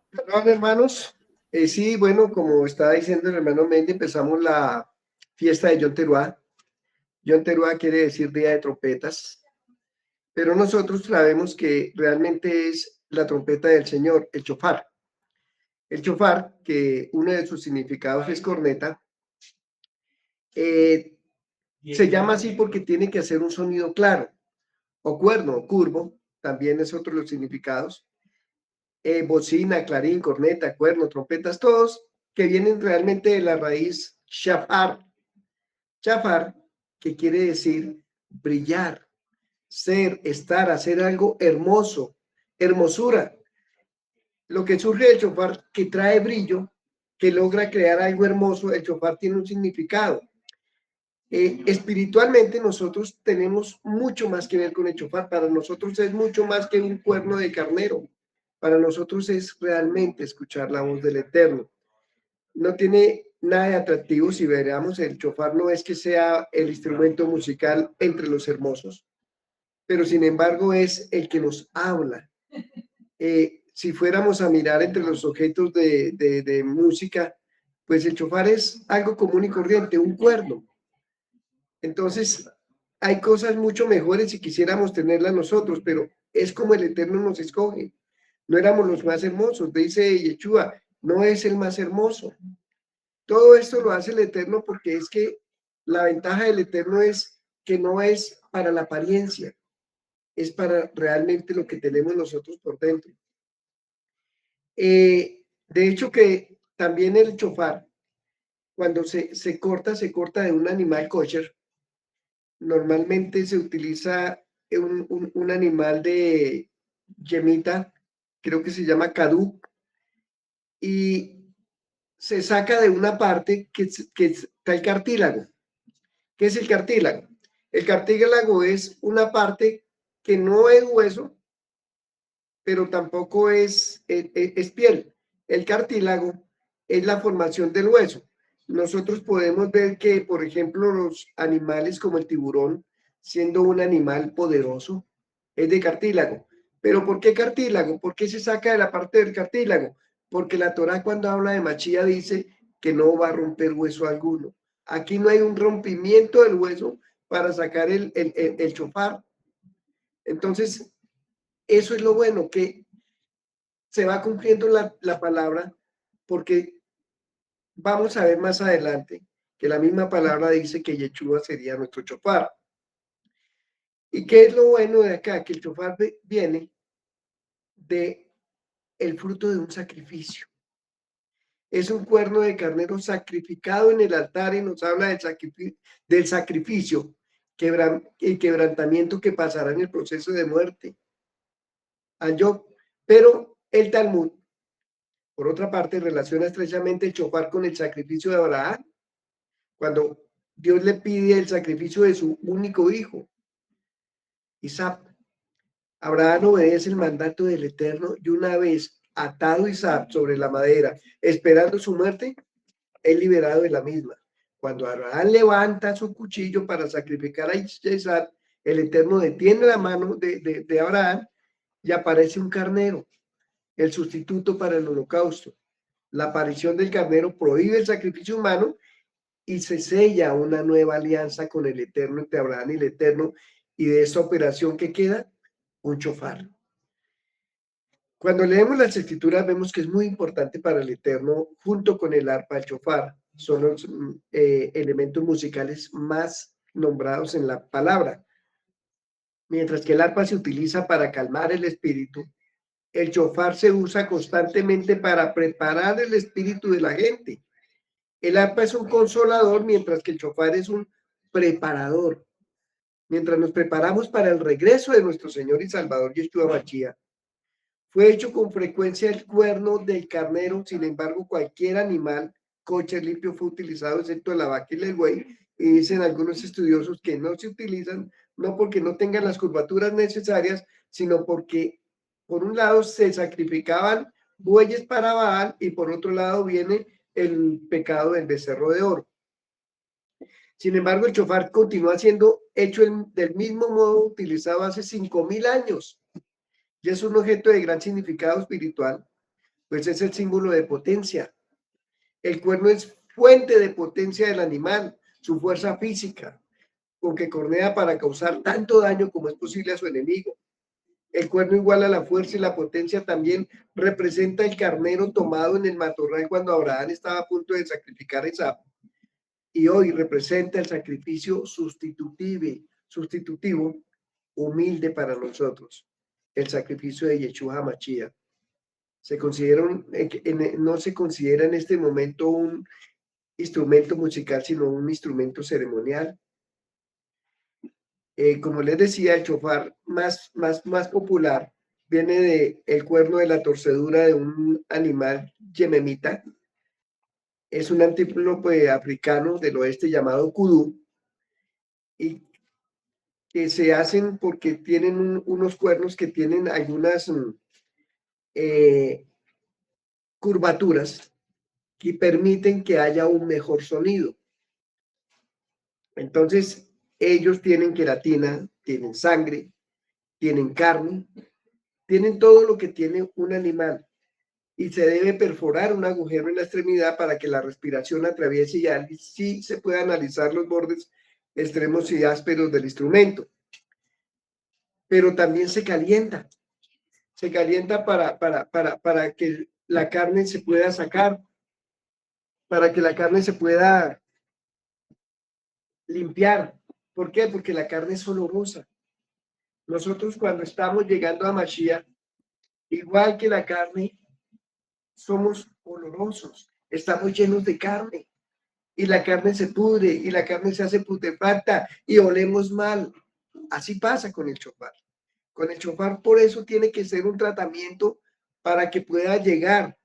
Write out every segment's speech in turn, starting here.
Perdón, hermanos. Sí, bueno, como estaba diciendo el hermano Mendy, empezamos la fiesta de Yom Teruá. Yom Teruá quiere decir día de trompetas, pero nosotros sabemos que realmente es la trompeta del Señor, el chofar. El chofar, que uno de sus significados es corneta, eh, se llama así porque tiene que hacer un sonido claro, o cuerno, o curvo, también es otro de los significados. Bocina, clarín, corneta, cuerno, trompetas, todos que vienen realmente de la raíz shafar. Shafar, que quiere decir brillar, ser, estar, hacer algo hermoso, hermosura. Lo que surge del shofar, que trae brillo, que logra crear algo hermoso, el shofar tiene un significado. Espiritualmente nosotros tenemos mucho más que ver con el shofar. Para nosotros es mucho más que un cuerno de carnero. Para nosotros es realmente escuchar la voz del Eterno. No tiene nada de atractivo si veamos el shofar, no es que sea el instrumento musical entre los hermosos, pero sin embargo es el que nos habla. Si fuéramos a mirar entre los objetos de música, pues el shofar es algo común y corriente, un cuerno. Entonces, hay cosas mucho mejores si quisiéramos tenerlas nosotros, pero es como el Eterno nos escoge. No éramos los más hermosos, dice Yeshua, no es el más hermoso. Todo esto lo hace el Eterno porque es que la ventaja del Eterno es que no es para la apariencia, es para realmente lo que tenemos nosotros por dentro. De hecho que también el chofar, cuando se corta de un animal kosher, normalmente se utiliza un animal de yemita, creo que se llama kadú, y se saca de una parte que está el cartílago. ¿Qué es el cartílago? El cartílago es una parte que no es hueso, pero tampoco es piel. El cartílago es la formación del hueso. Nosotros podemos ver que, por ejemplo, los animales como el tiburón, siendo un animal poderoso, es de cartílago. ¿Pero por qué cartílago? ¿Por qué se saca de la parte del cartílago? Porque la Torá cuando habla de Machía dice que no va a romper hueso alguno. Aquí no hay un rompimiento del hueso para sacar el chofar. Entonces, eso es lo bueno, que se va cumpliendo la palabra, porque vamos a ver más adelante que la misma palabra dice que Yeshua sería nuestro chofar. ¿Y qué es lo bueno de acá? Que el chofar viene de el fruto de un sacrificio. Es un cuerno de carnero sacrificado en el altar y nos habla del sacrificio y quebrantamiento que pasará en el proceso de muerte. Pero el Talmud, por otra parte, relaciona estrechamente el chofar con el sacrificio de Abraham, cuando Dios le pide el sacrificio de su único hijo, Isaac. Abraham obedece el mandato del Eterno y una vez atado Isaac sobre la madera, esperando su muerte, es liberado de la misma. Cuando Abraham levanta su cuchillo para sacrificar a Isaac, el Eterno detiene la mano de Abraham y aparece un carnero, el sustituto para el holocausto. La aparición del carnero prohíbe el sacrificio humano y se sella una nueva alianza con el Eterno, entre Abraham y el Eterno, y de esa operación que queda, un chofar. Cuando leemos las escrituras vemos que es muy importante para el Eterno, junto con el arpa, el chofar, son los elementos musicales más nombrados en la palabra. Mientras que el arpa se utiliza para calmar el espíritu, el chofar se usa constantemente para preparar el espíritu de la gente. El arpa es un consolador, mientras que el chofar es un preparador. Mientras nos preparamos para el regreso de nuestro Señor y Salvador Yeshua Mashiach, fue hecho con frecuencia el cuerno del carnero. Sin embargo, cualquier animal kosher limpio fue utilizado, excepto la vaca y el buey, y dicen algunos estudiosos que no se utilizan, no porque no tengan las curvaturas necesarias, sino porque, por un lado, se sacrificaban bueyes para Baal, y por otro lado viene el pecado del becerro de oro. Sin embargo, el chofar continúa siendo hecho del mismo modo utilizado hace 5.000 años y es un objeto de gran significado espiritual, pues es el símbolo de potencia. El cuerno es fuente de potencia del animal, su fuerza física, con que cornea para causar tanto daño como es posible a su enemigo. El cuerno igual a la fuerza y la potencia también representa el carnero tomado en el matorral cuando Abraham estaba a punto de sacrificar a Isaac. Y hoy representa el sacrificio sustitutivo, humilde para nosotros, el sacrificio de Yeshua HaMashiach. No se considera en este momento un instrumento musical, sino un instrumento ceremonial. Como les decía, el shofar más popular viene del cuerno de la torcedura de un animal yememita. Es un antílope africano del oeste llamado kudú, y que se hacen porque tienen unos cuernos que tienen algunas curvaturas que permiten que haya un mejor sonido. Entonces, ellos tienen queratina, tienen sangre, tienen carne, tienen todo lo que tiene un animal, y se debe perforar un agujero en la extremidad para que la respiración atraviese y así se pueda analizar los bordes extremos y ásperos del instrumento. Pero también se calienta para que la carne se pueda sacar, para que la carne se pueda limpiar. ¿Por qué? Porque la carne es olorosa. Nosotros cuando estamos llegando a Mashiach, igual que la carne, somos olorosos, estamos llenos de carne, y la carne se pudre, y la carne se hace putrefacta, y olemos mal. Así pasa con el shofar. Con el shofar, por eso tiene que ser un tratamiento para que pueda llegar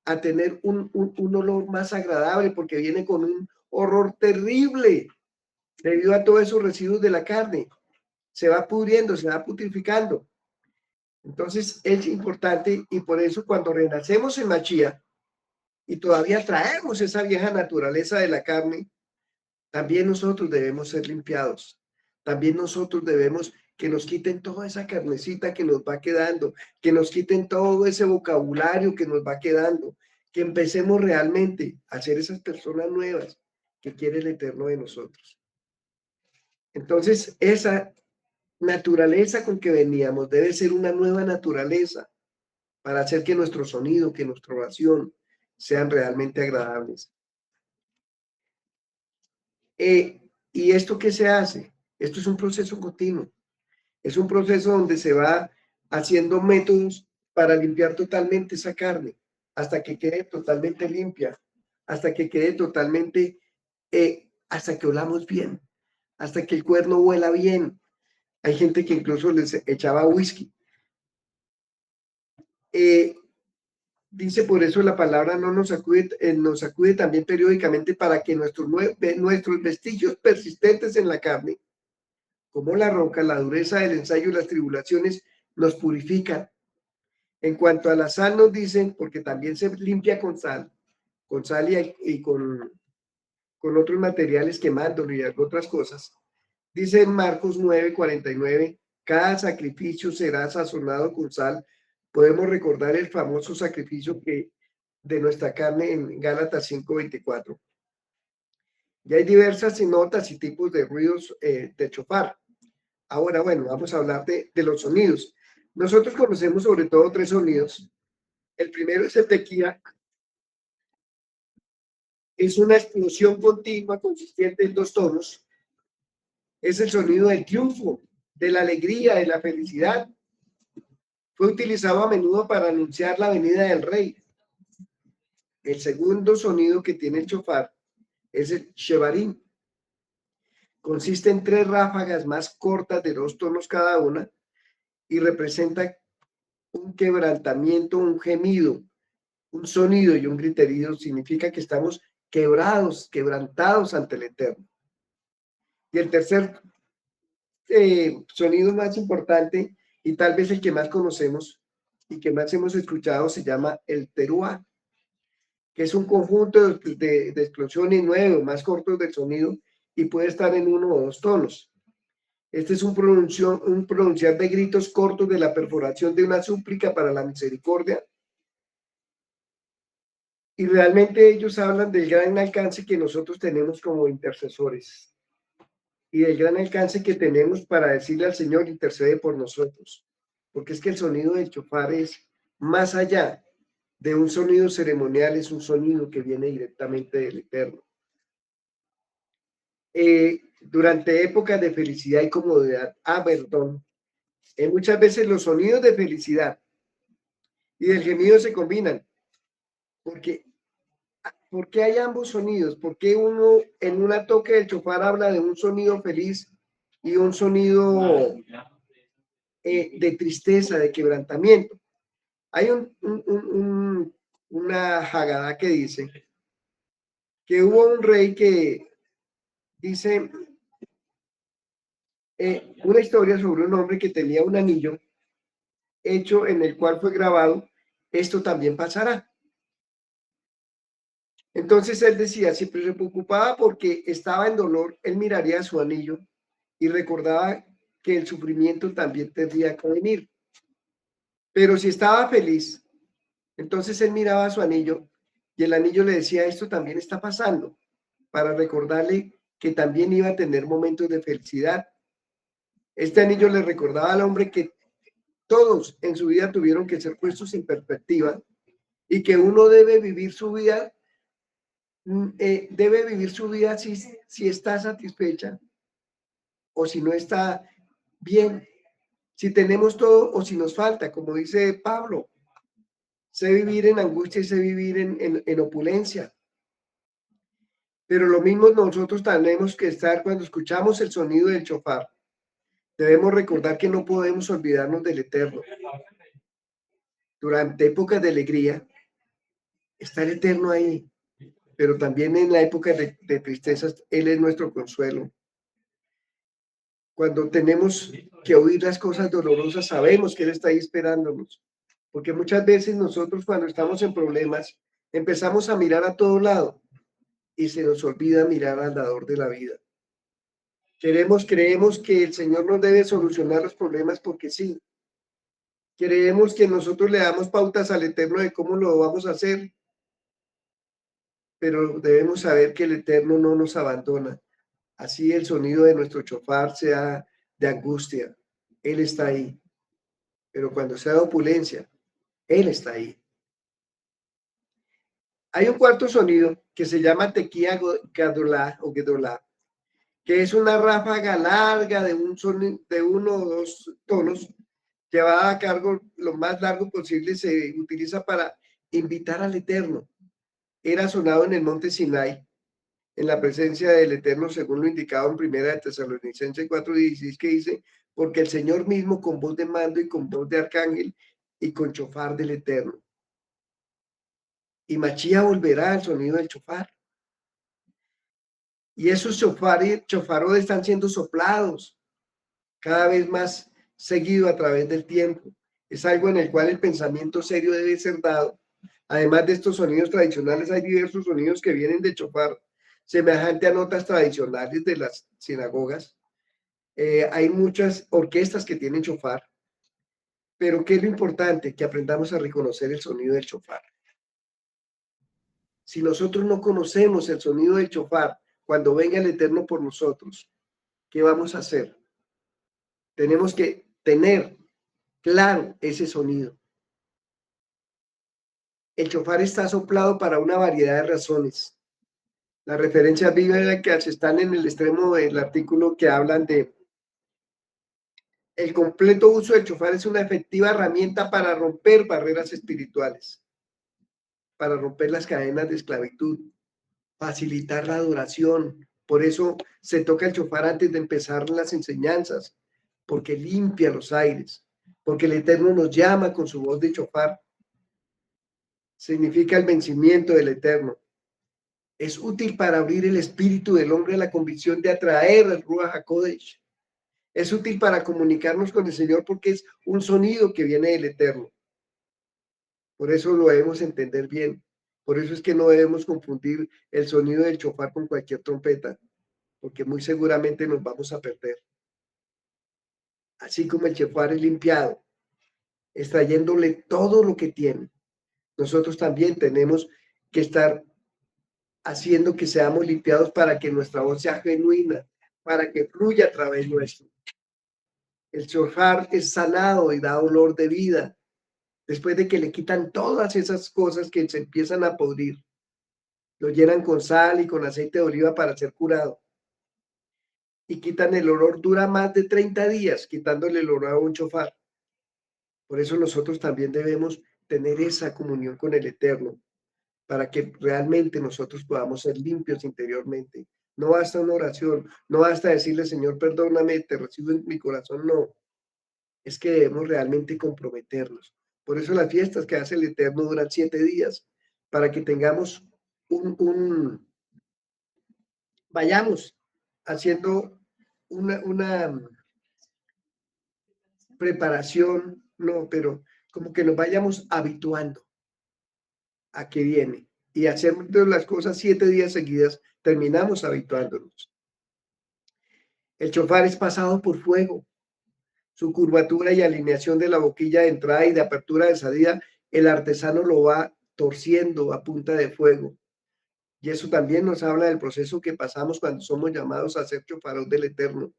a tener un olor más agradable, porque viene con un horror terrible debido a todos esos residuos de la carne. Se va pudriendo, se va putrificando. Entonces es importante, y por eso cuando renacemos en Mashiach y todavía traemos esa vieja naturaleza de la carne, también nosotros debemos ser limpiados. También nosotros debemos que nos quiten toda esa carnecita que nos va quedando, que nos quiten todo ese vocabulario que nos va quedando, que empecemos realmente a ser esas personas nuevas que quiere el Eterno de nosotros. Entonces, esa naturaleza con que veníamos debe ser una nueva naturaleza para hacer que nuestro sonido, que nuestra oración sean realmente agradables. ¿Y esto qué se hace? Esto es un proceso continuo. Es un proceso donde se va haciendo métodos para limpiar totalmente esa carne, hasta que quede totalmente limpia, hasta que quede totalmente, hasta que olamos bien, hasta que el cuerno huela bien. Hay gente que incluso les echaba whisky. Dice por eso la palabra no nos sacude también periódicamente para que nuestros vestigios persistentes en la carne, como la roca, la dureza del ensayo y las tribulaciones, nos purifican. En cuanto a la sal nos dicen, porque también se limpia con sal y con otros materiales quemándolo y otras cosas. Dice en Marcos 9:49, cada sacrificio será sazonado con sal. Podemos recordar el famoso sacrificio de nuestra carne en Gálatas 5:24. Y hay diversas notas y tipos de ruidos de shofar. Ahora, bueno, vamos a hablar de los sonidos. Nosotros conocemos sobre todo tres sonidos. El primero es el tequila. Es una explosión continua consistente en dos tonos. Es el sonido del triunfo, de la alegría, de la felicidad. Fue utilizado a menudo para anunciar la venida del rey. El segundo sonido que tiene el shofar es el shevarim. Consiste en tres ráfagas más cortas de 2 tonos cada una y representa un quebrantamiento, un gemido, un sonido y un griterío. Significa que estamos quebrantados ante el Eterno. Y el tercer sonido más importante, y tal vez el que más conocemos y que más hemos escuchado, se llama el teruá, que es un conjunto de explosiones nuevos, más cortos del sonido, y puede estar en 1 o 2 tonos. Este es un pronunciar de gritos cortos de la perforación de una súplica para la misericordia, Y realmente ellos hablan del gran alcance que nosotros tenemos como intercesores y del gran alcance que tenemos para decirle al Señor, intercede por nosotros. Porque es que el sonido del chofar es más allá de un sonido ceremonial, es un sonido que viene directamente del Eterno. Durante épocas de felicidad y comodidad, perdón, muchas veces los sonidos de felicidad y del gemido se combinan, porque ¿por qué hay ambos sonidos? ¿Por qué uno en una toque del chofar habla de un sonido feliz y un sonido de tristeza, de quebrantamiento? Hay una Haggadah que dice que hubo un rey que dice una historia sobre un hombre que tenía un anillo hecho en el cual fue grabado, esto también pasará. Entonces él decía, si se preocupaba porque estaba en dolor, él miraría su anillo y recordaba que el sufrimiento también tendría que venir. Pero si estaba feliz, entonces él miraba su anillo y el anillo le decía, esto también está pasando, para recordarle que también iba a tener momentos de felicidad. Este anillo le recordaba al hombre que todos en su vida tuvieron que ser puestos en perspectiva y que uno debe vivir su vida, si está satisfecha o si no está bien, si tenemos todo o si nos falta, como dice Pablo, sé vivir en angustia y sé vivir en opulencia. Pero lo mismo nosotros tenemos que estar cuando escuchamos el sonido del chofar. Debemos recordar que no podemos olvidarnos del Eterno. Durante épocas de alegría está el Eterno ahí, pero también en la época de tristezas, Él es nuestro consuelo. Cuando tenemos que oír las cosas dolorosas, sabemos que Él está ahí esperándonos. Porque muchas veces nosotros cuando estamos en problemas, empezamos a mirar a todo lado y se nos olvida mirar al dador de la vida. Creemos que el Señor nos debe solucionar los problemas porque sí. Creemos que nosotros le damos pautas al Eterno de cómo lo vamos a hacer, pero debemos saber que el Eterno no nos abandona. Así el sonido de nuestro chofar sea de angustia, Él está ahí. Pero cuando sea de opulencia, Él está ahí. Hay un cuarto sonido que se llama tequía gadolá o gedolá, que es una ráfaga larga de de uno o dos tonos, llevada a cargo lo más largo posible, se utiliza para invitar al Eterno. Era sonado en el monte Sinai, en la presencia del Eterno, según lo indicado en Primera de Tesalonicenses 4:16, que dice, porque el Señor mismo con voz de mando y con voz de arcángel y con chofar del Eterno. Y Machía volverá al sonido del chofar. Y esos chofaros están siendo soplados cada vez más seguido a través del tiempo. Es algo en el cual el pensamiento serio debe ser dado. Además de estos sonidos tradicionales, hay diversos sonidos que vienen de chofar, semejante a notas tradicionales de las sinagogas. Hay muchas orquestas que tienen chofar, pero ¿qué es lo importante? Que aprendamos a reconocer el sonido del chofar. Si nosotros no conocemos el sonido del chofar, cuando venga el Eterno por nosotros, ¿qué vamos a hacer? Tenemos que tener claro ese sonido. El chofar está soplado para una variedad de razones. Las referencias bíblicas están en el extremo del artículo que hablan de el completo uso del chofar es una efectiva herramienta para romper barreras espirituales, para romper las cadenas de esclavitud, facilitar la adoración. Por eso se toca el chofar antes de empezar las enseñanzas, porque limpia los aires, porque el Eterno nos llama con su voz de chofar. Significa el vencimiento del Eterno. Es útil para abrir el espíritu del hombre a la convicción de atraer al Ruach HaKodesh. Es útil para comunicarnos con el Señor porque es un sonido que viene del Eterno. Por eso lo debemos entender bien. Por eso es que no debemos confundir el sonido del chofar con cualquier trompeta, porque muy seguramente nos vamos a perder. Así como el chofar es limpiado, extrayéndole todo lo que tiene, nosotros también tenemos que estar haciendo que seamos limpiados para que nuestra voz sea genuina, para que fluya a través nuestro. El shofar es sanado y da olor de vida, después de que le quitan todas esas cosas que se empiezan a podrir. Lo llenan con sal y con aceite de oliva para ser curado. Y quitan el olor, dura más de 30 días quitándole el olor a un shofar. Por eso nosotros también debemos tener esa comunión con el Eterno, para que realmente nosotros podamos ser limpios interiormente. No basta una oración, no basta decirle, Señor, perdóname, te recibo en mi corazón, no. Es que debemos realmente comprometernos. Por eso las fiestas que hace el Eterno duran 7 días, para que tengamos vayamos haciendo una preparación, no, pero como que nos vayamos habituando a que viene y hacemos las cosas 7 días seguidas, terminamos habituándonos. El chofar es pasado por fuego. Su curvatura y alineación de la boquilla de entrada y de apertura de salida, el artesano lo va torciendo a punta de fuego. Y eso también nos habla del proceso que pasamos cuando somos llamados a ser chofaros del Eterno.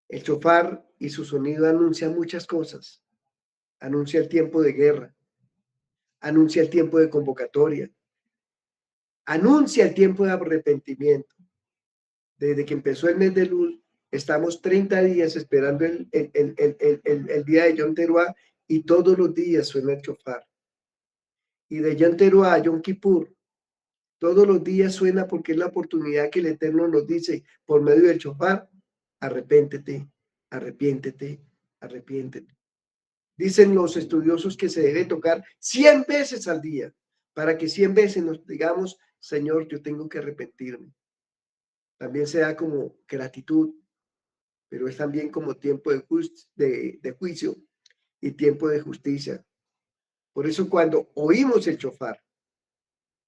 El chofar y su sonido anuncia muchas cosas. Anuncia el tiempo de guerra, anuncia el tiempo de convocatoria, anuncia el tiempo de arrepentimiento. Desde que empezó el mes de Lul, estamos 30 días esperando el día de Yom Teruah y todos los días suena el chofar. Y de Yom Teruah a Yom Kippur, todos los días suena porque es la oportunidad que el Eterno nos dice por medio del chofar, arrepéntete, arrepiéntete, arrepiéntete. Dicen los estudiosos que se debe tocar 100 veces al día, para que 100 veces nos digamos, Señor, yo tengo que arrepentirme. También se da como gratitud, pero es también como tiempo de juicio y tiempo de justicia. Por eso cuando oímos el chofar,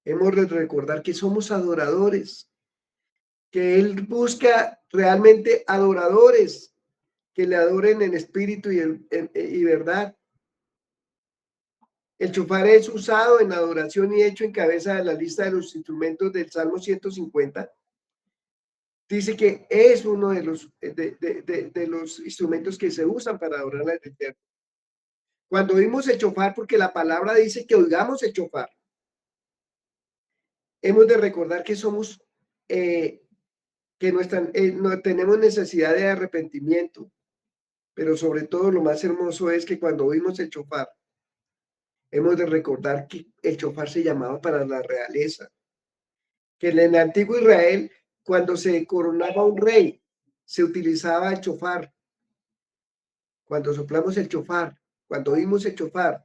hemos de recordar que somos adoradores, que Él busca realmente adoradores que le adoren en espíritu y verdad. El chofar es usado en adoración y hecho en cabeza de la lista de los instrumentos del Salmo 150. Dice que es uno de los instrumentos que se usan para adorar al Eterno. Cuando oímos el chofar, porque la palabra dice que oigamos el chofar, hemos de recordar que somos, que no tenemos necesidad de arrepentimiento, pero sobre todo lo más hermoso es que cuando oímos el chofar, hemos de recordar que el chofar se llamaba para la realeza, que en el antiguo Israel, cuando se coronaba un rey, se utilizaba el chofar. Cuando soplamos el chofar, cuando oímos el chofar,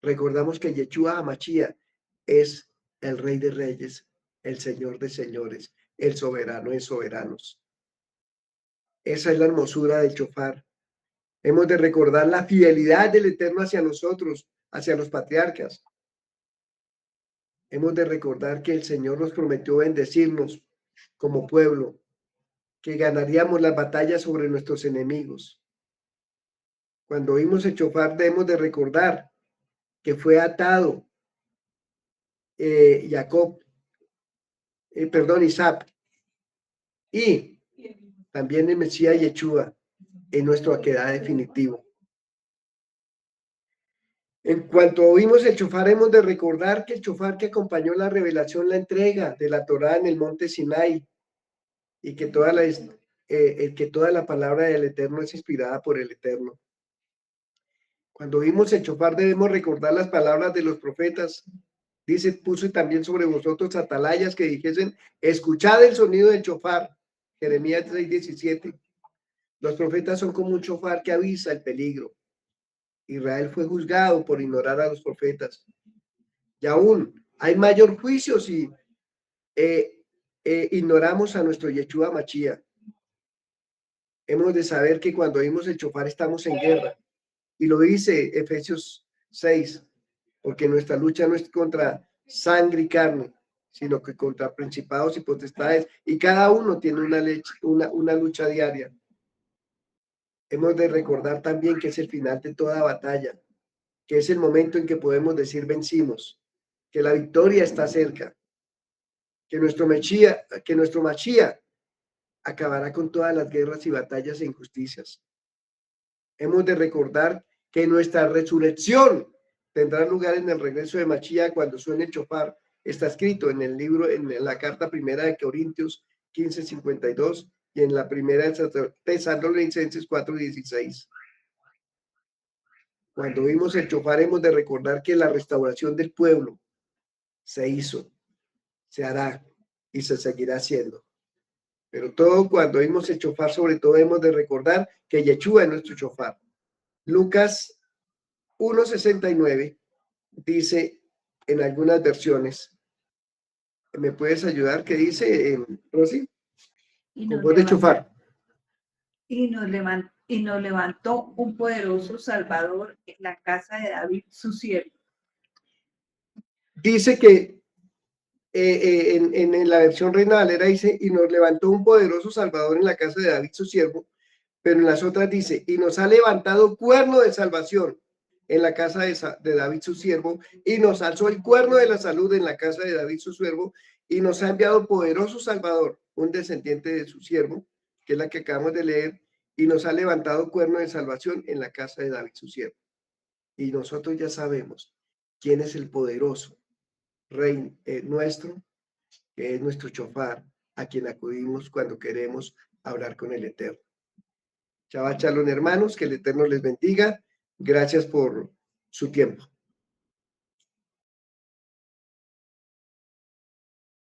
recordamos que Yeshua HaMashiach es el Rey de Reyes, el Señor de Señores, el soberano de soberanos. Esa es la hermosura del chofar. Hemos de recordar la fidelidad del Eterno hacia nosotros, hacia los patriarcas. Hemos de recordar que el Señor nos prometió bendecirnos como pueblo, que ganaríamos las batallas sobre nuestros enemigos. Cuando oímos el chofar, debemos de recordar que fue atado Jacob, Isaac, y también el Mesías Yeshua en nuestro aquedad definitivo. En cuanto oímos el chofar, hemos de recordar que el chofar que acompañó la revelación, la entrega de la Torá en el monte Sinai, y que toda la palabra del Eterno es inspirada por el Eterno. Cuando oímos el chofar, debemos recordar las palabras de los profetas. Dice, puse también sobre vosotros atalayas que dijesen, escuchad el sonido del chofar. Jeremías 6:17. Los profetas son como un chofar que avisa el peligro. Israel fue juzgado por ignorar a los profetas. Y aún hay mayor juicio si ignoramos a nuestro Yeshua Mashiach. Hemos de saber que cuando oímos el chofar estamos en guerra. Y lo dice Efesios 6, porque nuestra lucha no es contra sangre y carne, sino que contra principados y potestades. Y cada uno tiene una lucha diaria. Hemos de recordar también que es el final de toda batalla, que es el momento en que podemos decir vencimos, que la victoria está cerca, que nuestro Machía acabará con todas las guerras y batallas e injusticias. Hemos de recordar que nuestra resurrección tendrá lugar en el regreso de Machía cuando suene el chofar. Está escrito en el libro, en la carta primera de Corintios 15:52 y en la primera de Tesalonicenses 4:16. Cuando vimos el chofar hemos de recordar que la restauración del pueblo se hizo, se hará y se seguirá haciendo. Pero todo cuando vimos el chofar, sobre todo hemos de recordar que Yeshua es nuestro chofar. Lucas 1:69 dice en algunas versiones, ¿me puedes ayudar? ¿Qué dice, Rosy? Con voz de chofar. Y nos levantó un poderoso Salvador en la casa de David, su siervo. Dice que en la versión Reina Valera dice, y nos levantó un poderoso Salvador en la casa de David, su siervo, pero en las otras dice, y nos ha levantado cuerno de salvación en la casa de David, su siervo, y nos alzó el cuerno de la salud en la casa de David, su siervo, y nos ha enviado poderoso Salvador, un descendiente de su siervo, que es la que acabamos de leer, y nos ha levantado cuerno de salvación en la casa de David, su siervo. Y nosotros ya sabemos quién es el poderoso Rey nuestro, que es nuestro chofar, a quien acudimos cuando queremos hablar con el Eterno. Shabbat Shalom, hermanos, que el Eterno les bendiga. Gracias por su tiempo.